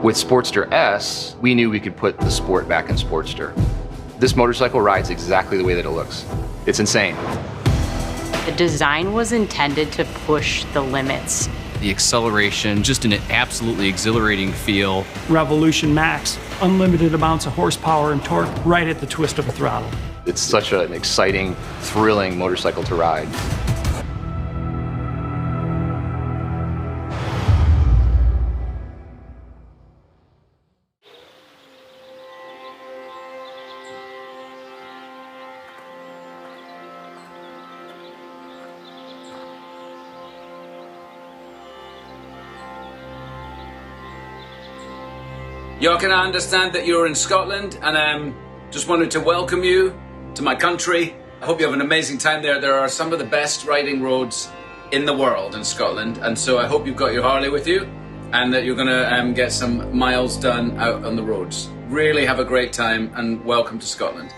With Sportster S, we knew we could put the sport back in Sportster. This motorcycle rides exactly the way that it looks. It's insane. The design was intended to push the limits. The acceleration, just an absolutely exhilarating feel. Revolution Max, unlimited amounts of horsepower and torque right at the twist of a throttle. It's such an exciting, thrilling motorcycle to ride. Jochen, I understand that you're in Scotland, and just wanted to welcome you to my country. I hope you have an amazing time there. There are some of the best riding roads in the world in Scotland, and so I hope you've got your Harley with you and that you're going to get some miles done out on the roads. Really have a great time, and welcome to Scotland.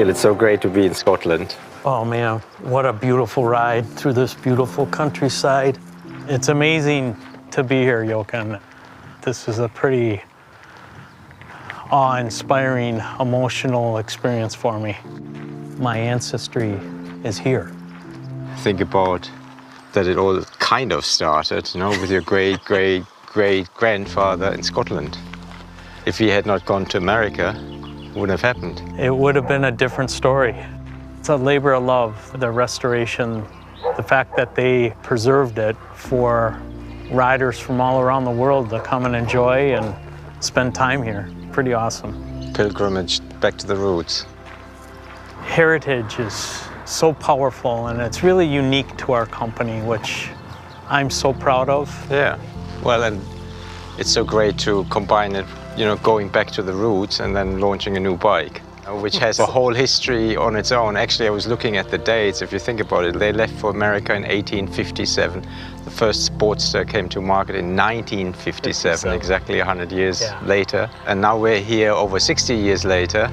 It's so great to be in Scotland. Oh man, what a beautiful ride through this beautiful countryside. It's amazing to be here, Jochen. This is a pretty awe-inspiring, emotional experience for me. My ancestry is here. Think about that it all kind of started, you know, with your great-great-great-grandfather in Scotland. If he had not gone to America, it wouldn't have happened. It would have been a different story. It's a labor of love, the restoration, the fact that they preserved it for riders from all around the world to come and enjoy and spend time here. Pretty awesome. Pilgrimage back to the roots. Heritage is so powerful, and it's really unique to our company, which I'm so proud of. Yeah, well, and it's so great to combine it, you know, going back to the roots and then launching a new bike, which has a whole history on its own. Actually, I was looking at the dates. If you think about it, they left for America in 1857. The first Sportster came to market in 1957, exactly 100 years later. And now we're here over 60 years later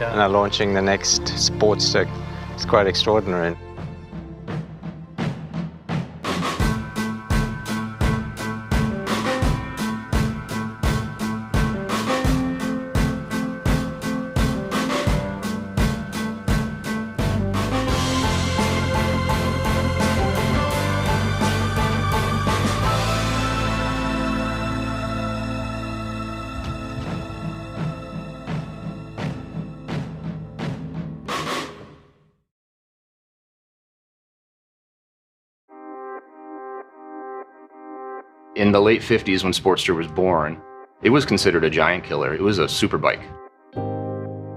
and are launching the next Sportster. It's quite extraordinary. In the late 50s, when Sportster was born, it was considered a giant killer. It was a super bike.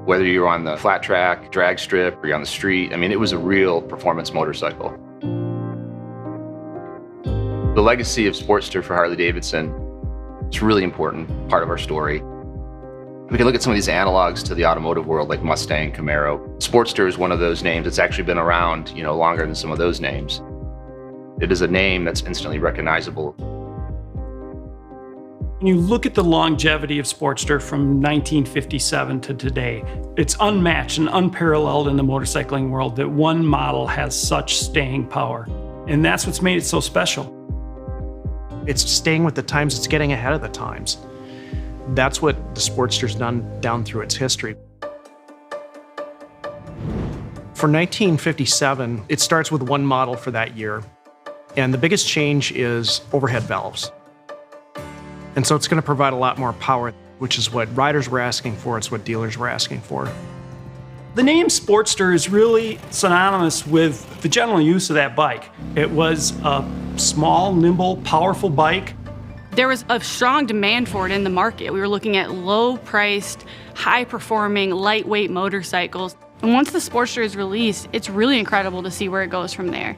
Whether you were on the flat track, drag strip, or you're on the street, I mean, it was a real performance motorcycle. The legacy of Sportster for Harley-Davidson is a really important part of our story. We can look at some of these analogs to the automotive world, like Mustang, Camaro. Sportster is one of those names that's actually been around, you know, longer than some of those names. It is a name that's instantly recognizable. When you look at the longevity of Sportster from 1957 to today, it's unmatched and unparalleled in the motorcycling world that one model has such staying power. And that's what's made it so special. It's staying with the times, it's getting ahead of the times. That's what the Sportster's done down through its history. For 1957, it starts with one model for that year. And the biggest change is overhead valves. And so it's going to provide a lot more power, which is what riders were asking for, it's what dealers were asking for. The name Sportster is really synonymous with the general use of that bike. It was a small, nimble, powerful bike. There was a strong demand for it in the market. We were looking at low-priced, high-performing, lightweight motorcycles. And once the Sportster is released, it's really incredible to see where it goes from there.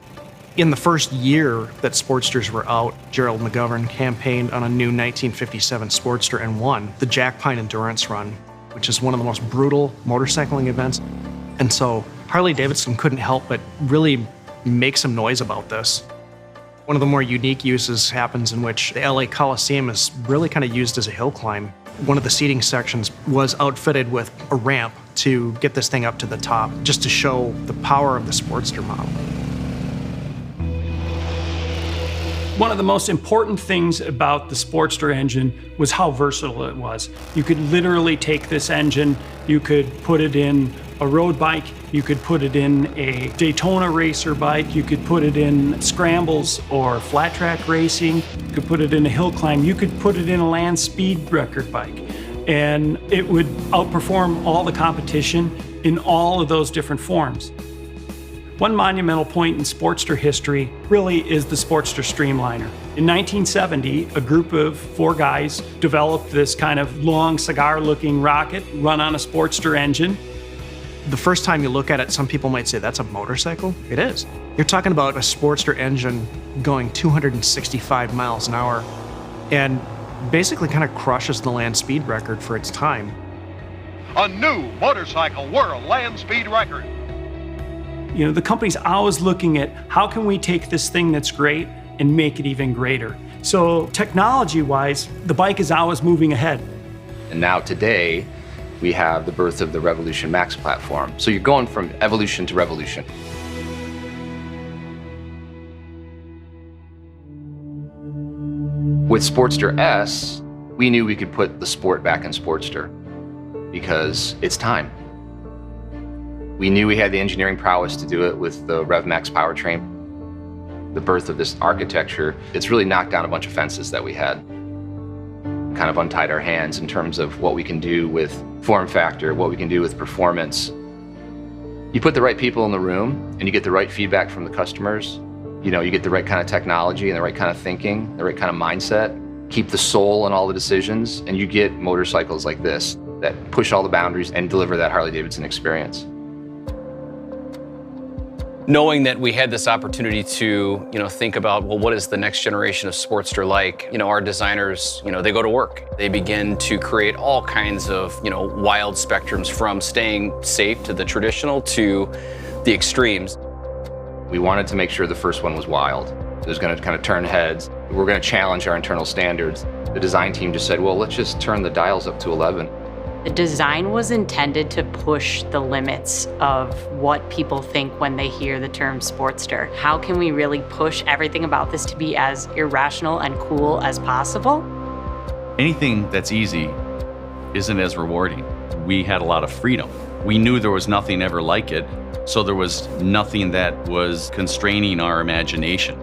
In the first year that Sportsters were out, Gerald McGovern campaigned on a new 1957 Sportster and won the Jack Pine Endurance Run, which is one of the most brutal motorcycling events. And so Harley-Davidson couldn't help but really make some noise about this. One of the more unique uses happens in which the LA Coliseum is really kind of used as a hill climb. One of the seating sections was outfitted with a ramp to get this thing up to the top, just to show the power of the Sportster model. One of the most important things about the Sportster engine was how versatile it was. You could literally take this engine, you could put it in a road bike, you could put it in a Daytona racer bike, you could put it in scrambles or flat track racing, you could put it in a hill climb, you could put it in a land speed record bike. And it would outperform all the competition in all of those different forms. One monumental point in Sportster history really is the Sportster Streamliner. In 1970, a group of 4 guys developed this kind of long cigar-looking rocket run on a Sportster engine. The first time you look at it, some people might say, that's a motorcycle? It is. You're talking about a Sportster engine going 265 miles an hour and basically kind of crushes the land speed record for its time. A new motorcycle world land speed record. You know, the company's always looking at how can we take this thing that's great and make it even greater. So technology-wise, the bike is always moving ahead. And now today, we have the birth of the Revolution Max platform. So you're going from evolution to revolution. With Sportster S, we knew we could put the sport back in Sportster because it's time. We knew we had the engineering prowess to do it with the RevMax powertrain. The birth of this architecture, it's really knocked down a bunch of fences that we had. Kind of untied our hands in terms of what we can do with form factor, what we can do with performance. You put the right people in the room and you get the right feedback from the customers. You know, you get the right kind of technology and the right kind of thinking, the right kind of mindset. Keep the soul in all the decisions and you get motorcycles like this that push all the boundaries and deliver that Harley-Davidson experience. Knowing that we had this opportunity to, think about, well, what is the next generation of Sportster like? Our designers, they go to work. They begin to create all kinds of, wild spectrums from staying safe to the traditional to the extremes. We wanted to make sure the first one was wild. It was going to kind of turn heads. We're going to challenge our internal standards. The design team just said, well, let's just turn the dials up to 11. The design was intended to push the limits of what people think when they hear the term Sportster. How can we really push everything about this to be as irrational and cool as possible? Anything that's easy isn't as rewarding. We had a lot of freedom. We knew there was nothing ever like it, so there was nothing that was constraining our imagination.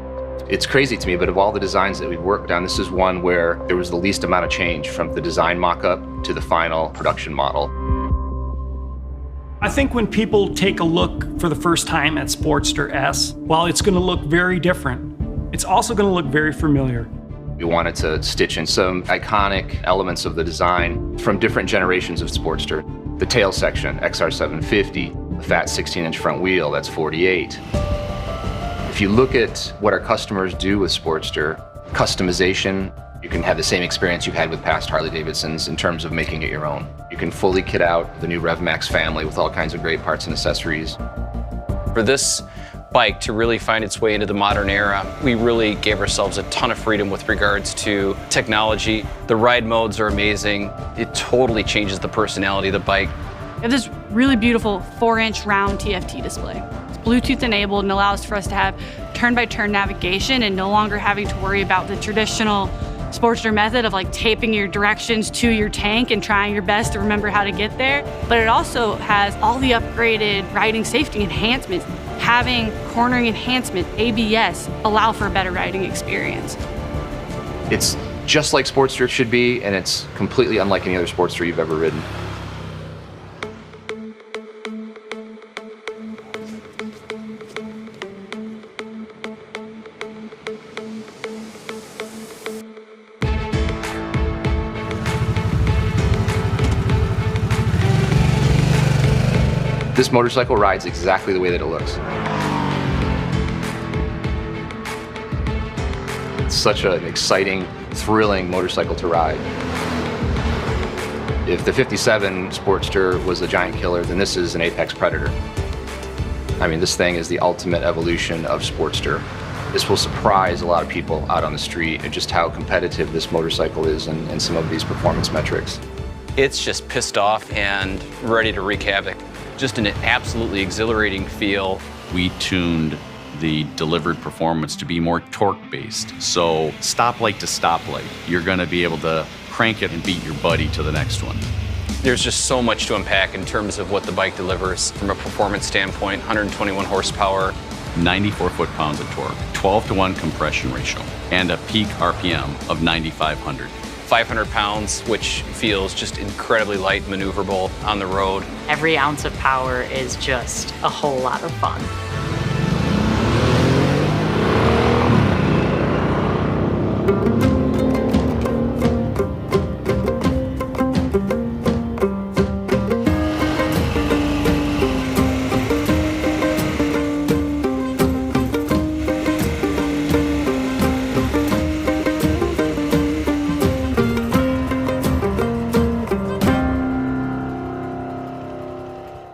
It's crazy to me, but of all the designs that we've worked on, this is one where there was the least amount of change from the design mock-up to the final production model. I think when people take a look for the first time at Sportster S, while it's going to look very different, it's also going to look very familiar. We wanted to stitch in some iconic elements of the design from different generations of Sportster. The tail section, XR750, the fat 16-inch front wheel, that's 48. If you look at what our customers do with Sportster, customization, you can have the same experience you've had with past Harley-Davidsons in terms of making it your own. You can fully kit out the new RevMax family with all kinds of great parts and accessories. For this bike to really find its way into the modern era, we really gave ourselves a ton of freedom with regards to technology. The ride modes are amazing. It totally changes the personality of the bike. We have this really beautiful 4-inch round TFT display. It's Bluetooth enabled and allows for us to have turn-by-turn navigation and no longer having to worry about the traditional Sportster method of like taping your directions to your tank and trying your best to remember how to get there. But it also has all the upgraded riding safety enhancements. Having cornering enhancement, ABS, allow for a better riding experience. It's just like Sportster should be, and it's completely unlike any other Sportster you've ever ridden. This motorcycle rides exactly the way that it looks. such an exciting, thrilling motorcycle to ride. If the 57 Sportster was a giant killer, then this is an apex predator. I mean, this thing is the ultimate evolution of Sportster. This will surprise a lot of people out on the street and just how competitive this motorcycle is in some of these performance metrics. It's just pissed off and ready to wreak havoc. Just an absolutely exhilarating feel. We tuned the delivered performance to be more torque-based. So stoplight to stoplight, you're gonna be able to crank it and beat your buddy to the next one. There's just so much to unpack in terms of what the bike delivers from a performance standpoint. 121 horsepower, 94 foot-pounds of torque, 12-to-1 compression ratio, and a peak RPM of 9,500. 500 pounds, which feels just incredibly light and maneuverable on the road. Every ounce of power is just a whole lot of fun.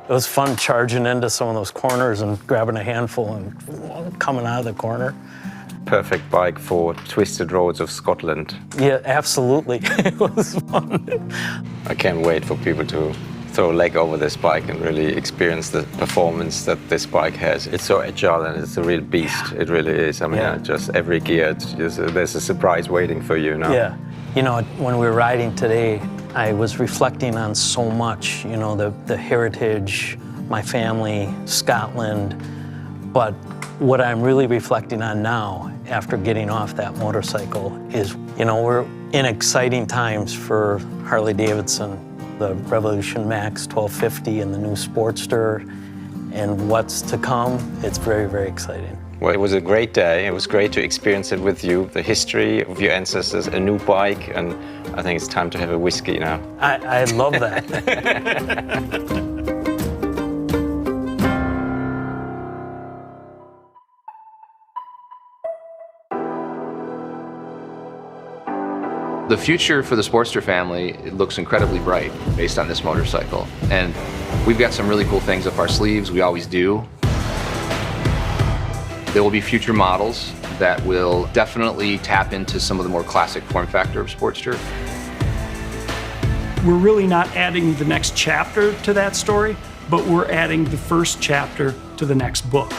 It was fun charging into some of those corners and grabbing a handful and coming out of the corner. Perfect bike for twisted roads of Scotland. Yeah, absolutely. It was fun. I can't wait for people to throw a leg over this bike and really experience the performance that this bike has. It's so agile and it's a real beast. It really is. I mean, just every gear, it's just, there's a surprise waiting for you now. Yeah. You know, when we were riding today, I was reflecting on so much, you know, the heritage, my family, Scotland. But what I'm really reflecting on now, after getting off that motorcycle, is, you know, we're in exciting times for Harley-Davidson. The Revolution Max 1250 and the new Sportster, and what's to come, it's very, very exciting. Well, it was a great day. It was great to experience it with you, the history of your ancestors, a new bike, and I think it's time to have a whiskey now. I love that. The future for the Sportster family, it looks incredibly bright based on this motorcycle. And we've got some really cool things up our sleeves, we always do. There will be future models that will definitely tap into some of the more classic form factor of Sportster. We're really not adding the next chapter to that story, but we're adding the first chapter to the next book.